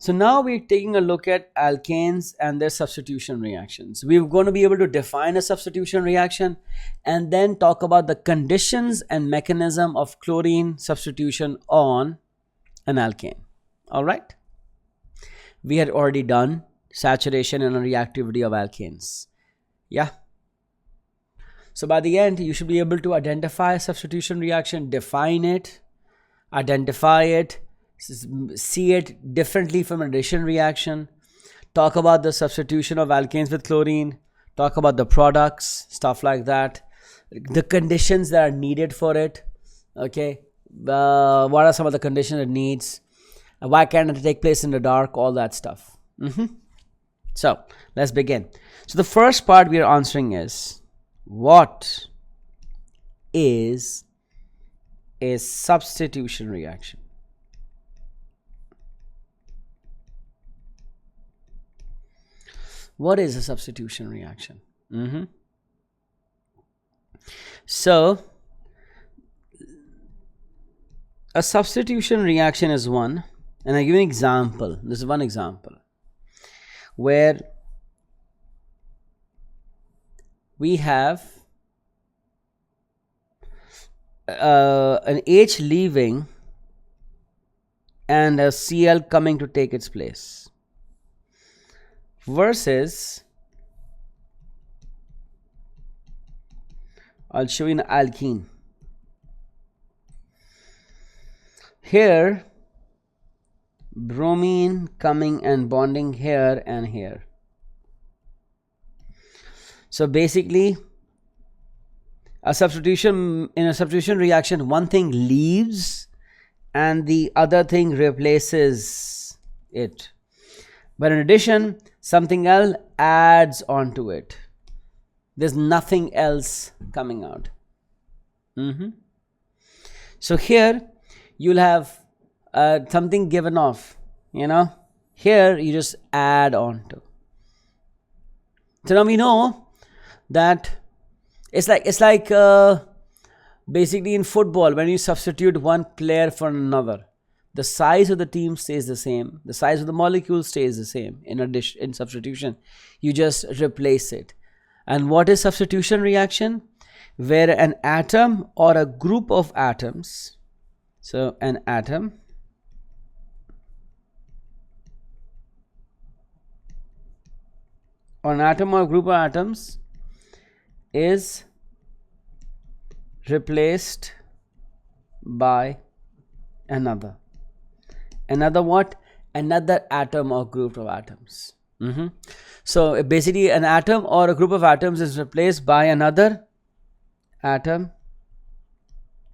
So now we're taking a look at alkanes and their substitution reactions. We're going to be able to define a substitution reaction and then talk about the conditions and mechanism of chlorine substitution on an alkane. All right. We had already done saturation and reactivity of alkanes. Yeah. So by the end, you should be able to identify a substitution reaction, define it, identify it, see it differently from addition reaction, talk about the substitution of alkanes with chlorine, talk about the products, stuff like that, the conditions that are needed for it. Okay, what are some of the conditions it needs? Why can't it take place in the dark? All that stuff. So let's begin. So the first part we are answering is, what is a substitution reaction? What is a substitution reaction? So a substitution reaction is one, and I give you an example. This is one example where we have an H leaving and a Cl coming to take its place, versus, I'll show you an alkene. Here, bromine coming and bonding here and here. So basically, in a substitution reaction, one thing leaves and the other thing replaces it. But in addition, something else adds onto it. There's nothing else coming out. So here you'll have something given off, here you just add on to. So now we know that it's like basically in football, when you substitute one player for another, the size of the team stays the same, the size of the molecule stays the same. In substitution, you just replace it. And what is substitution reaction? Where an atom or a group of atoms, so an atom or a group of atoms is replaced by another what? Another atom or group of atoms. So basically, an atom or a group of atoms is replaced by another atom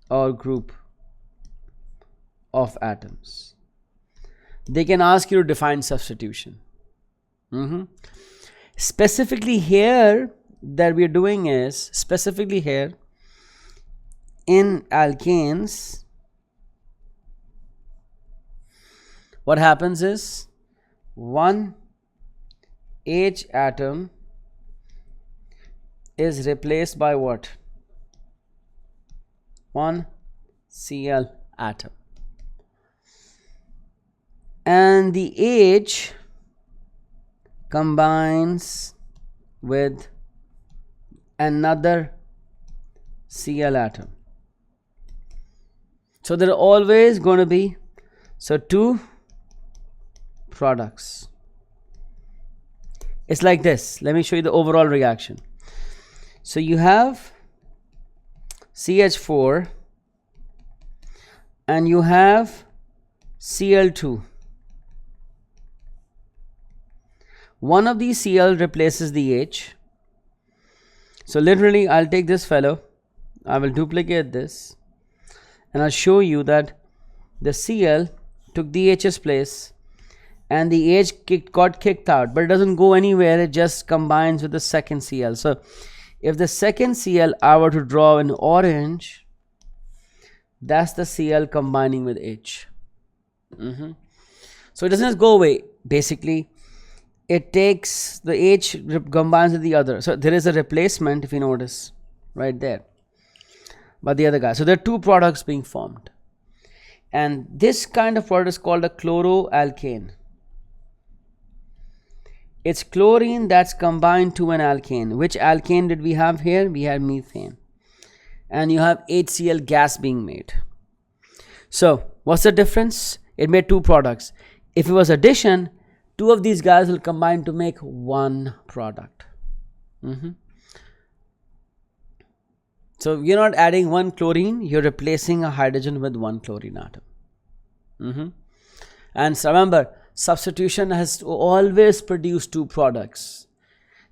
or group of atoms. They can ask you to define substitution. Specifically here, that we're doing is, specifically here in alkanes, what happens is, one H atom is replaced by what? One Cl atom. And the H combines with another Cl atom. So there are always going to be two products. It's like this. Let me show you the overall reaction. So you have CH4 and you have Cl2. One of these Cl replaces the H. So literally, I'll take this fellow, I will duplicate this, and I'll show you that the Cl took the H's place and the H got kicked out, but it doesn't go anywhere, it just combines with the second Cl. So if the second Cl I were to draw in orange, that's the Cl combining with H. So it doesn't just go away. Basically, it takes the H, combines with the other. So there is a replacement, if you notice, right there, by the other guy. So there are two products being formed. And this kind of product is called a chloroalkane. It's chlorine that's combined to an alkane. Which alkane did we have here? We had methane. And you have HCl gas being made. So what's the difference? It made two products. If it was addition, two of these guys will combine to make one product. So you're not adding one chlorine, you're replacing a hydrogen with one chlorine atom. And so remember, substitution has to always produce two products.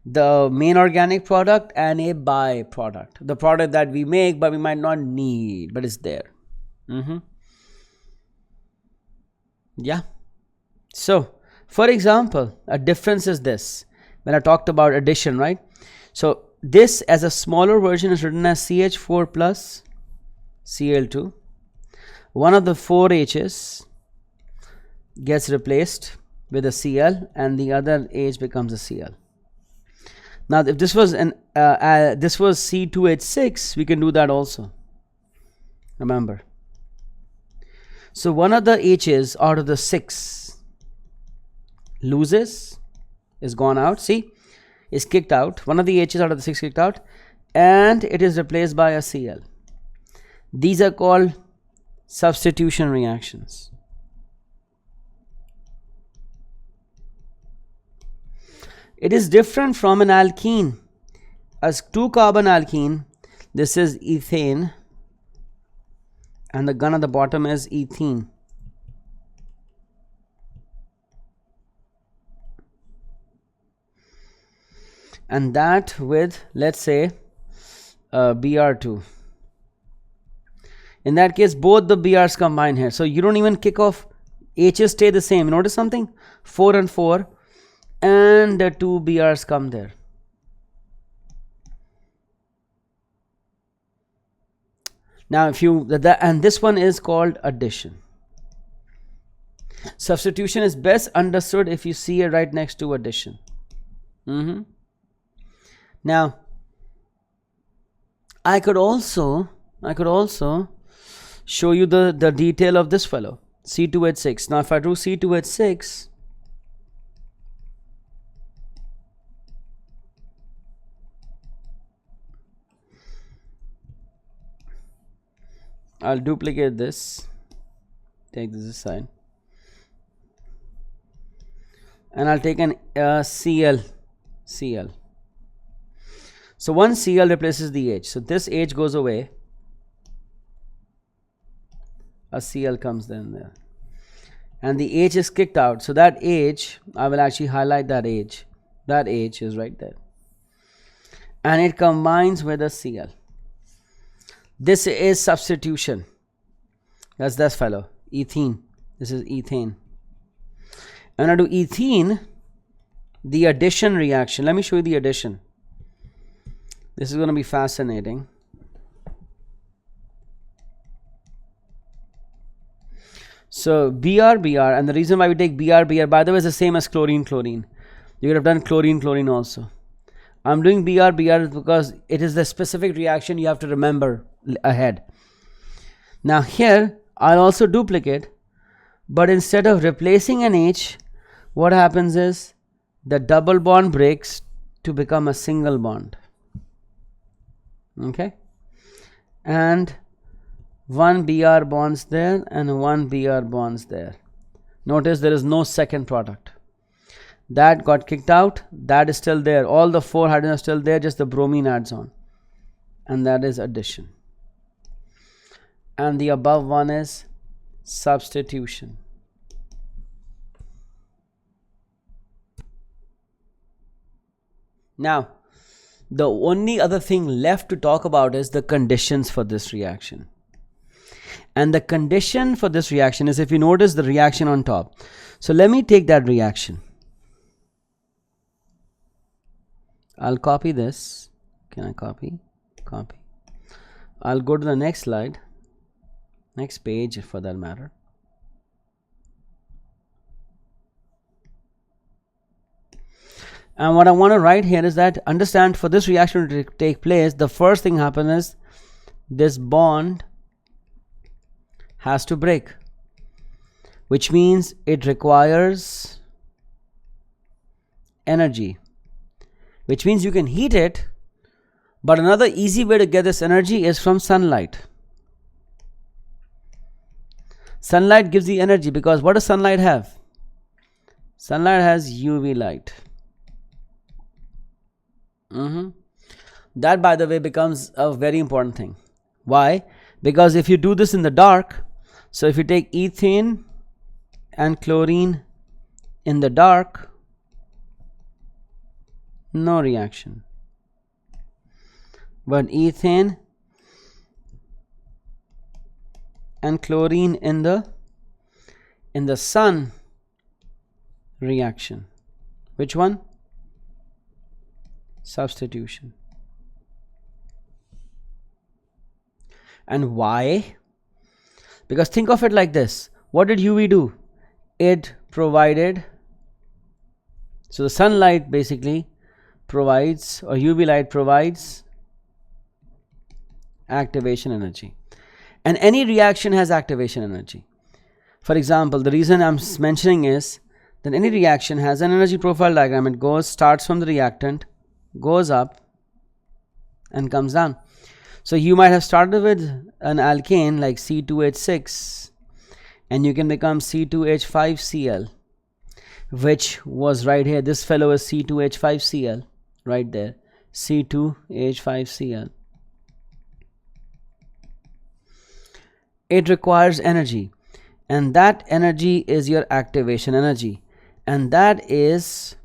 The main organic product and a byproduct. The product that we make but we might not need, but it's there. Yeah. So for example, a difference is this. When I talked about addition, right? So this as a smaller version is written as CH4 plus Cl2. One of the four H's gets replaced with a Cl and the other H becomes a Cl. Now if this was this was C2H6, we can do that also. Remember. So one of the H's out of the 6 loses, is gone out. See, is kicked out. One of the H's out of the 6 kicked out, and it is replaced by a Cl. These are called substitution reactions. It is different from an alkene. As 2-carbon alkene, this is ethane, and the gun at the bottom is ethene. And that with, let's say, Br2. In that case, both the Brs combine here. So you don't even kick off. H's stay the same. Notice something? 4 and 4. And the 2 Brs come there. Now if you, and this one is called addition. Substitution is best understood if you see it right next to addition. Now I could also show you the detail of this fellow, C2H6. Now if I drew C2H6, I'll duplicate this, take this aside, and I'll take an Cl. So one Cl replaces the H. So this H goes away. A Cl comes then there. And the H is kicked out. So that H, I will actually highlight that H. That H is right there. And it combines with a Cl. This is substitution. That's this fellow. Ethene. This is ethane. And I do ethene, the addition reaction. Let me show you the addition. This is going to be fascinating. So Br, and the reason why we take Br, by the way, is the same as chlorine. You could have done chlorine also. I'm doing Br because it is the specific reaction you have to remember ahead. Now here I'll also duplicate, but instead of replacing an H, what happens is the double bond breaks to become a single bond. Okay, and one Br bonds there and one Br bonds there. Notice there is no second product. That got kicked out, that is still there. All the 4 hydrogens are still there, just the bromine adds on. And that is addition. And the above one is substitution. Now, the only other thing left to talk about is the conditions for this reaction. And the condition for this reaction is, if you notice the reaction on top. So let me take that reaction. I'll copy this. Can I copy? Copy. I'll go to the next slide. Next page for that matter. And what I want to write here is that, understand, for this reaction to take place, the first thing happens is this bond has to break, which means it requires energy, which means you can heat it. But another easy way to get this energy is from sunlight. Sunlight gives the energy because what does sunlight have? Sunlight has UV light. That, by the way, becomes a very important thing. Why? Because if you do this in the dark, so if you take ethane and chlorine in the dark, no reaction. But ethane and chlorine in the sun, reaction. Which one? Substitution. And why? Because think of it like this. What did UV do? It provided, so the sunlight basically provides, or UV light provides, activation energy. And any reaction has activation energy. For example, the reason I'm mentioning is that any reaction has an energy profile diagram. It starts from the reactant, goes up and comes down. So you might have started with an alkane like C2H6 and you can become C2H5Cl, which was right here. This fellow is C2H5Cl right there, C2H5Cl. It requires energy, and that energy is your activation energy, and that is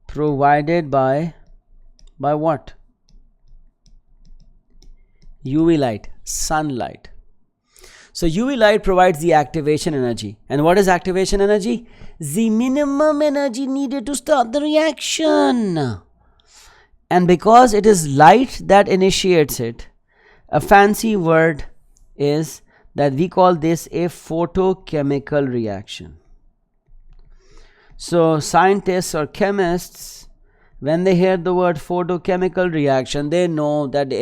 provided by what? UV light, sunlight. So UV light provides the activation energy. And what is activation energy? The minimum energy needed to start the reaction. And because it is light that initiates it, a fancy word is that we call this a photochemical reaction. So scientists or chemists, when they hear the word photochemical reaction, they know that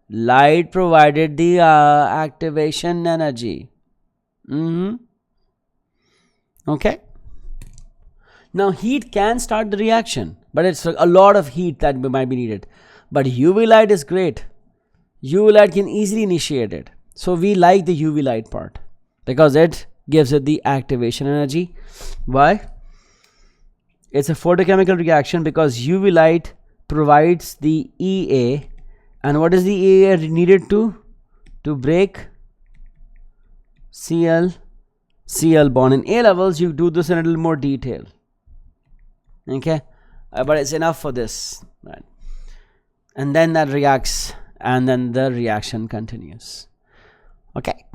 light provided the activation energy. Okay. Now heat can start the reaction, but it's a lot of heat that might be needed. But UV light is great. UV light can easily initiate it. So we like the UV light part because it gives it the activation energy. Why? It's a photochemical reaction because UV light provides the EA. And what is the EA needed to break? Cl bond. In A levels you do this in a little more detail. Okay, but it's enough for this, right? And then that reacts, and then the reaction continues. Okay,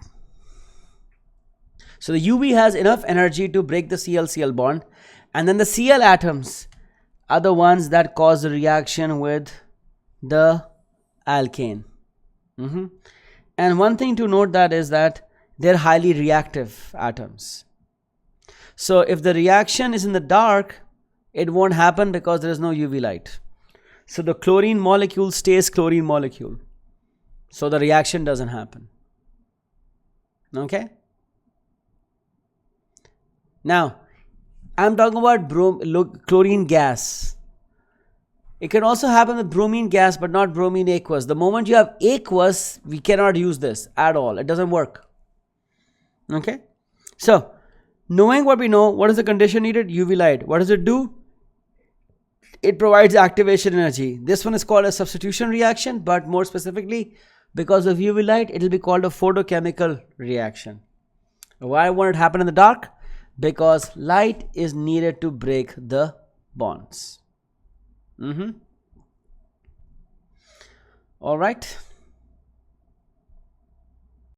so the UV has enough energy to break the Cl bond, and then the Cl atoms are the ones that cause the reaction with the alkane. And one thing to note that is that they're highly reactive atoms. So if the reaction is in the dark, it won't happen because there is no UV light. So the chlorine molecule stays chlorine molecule. So the reaction doesn't happen. Okay. Now, I'm talking about chlorine gas. It can also happen with bromine gas, but not bromine aqueous. The moment you have aqueous, we cannot use this at all. It doesn't work. Okay. So, knowing what we know, what is the condition needed? UV light. What does it do? It provides activation energy. This one is called a substitution reaction, but more specifically, because of UV light, it will be called a photochemical reaction. Why won't it happen in the dark? Because light is needed to break the bonds. All right.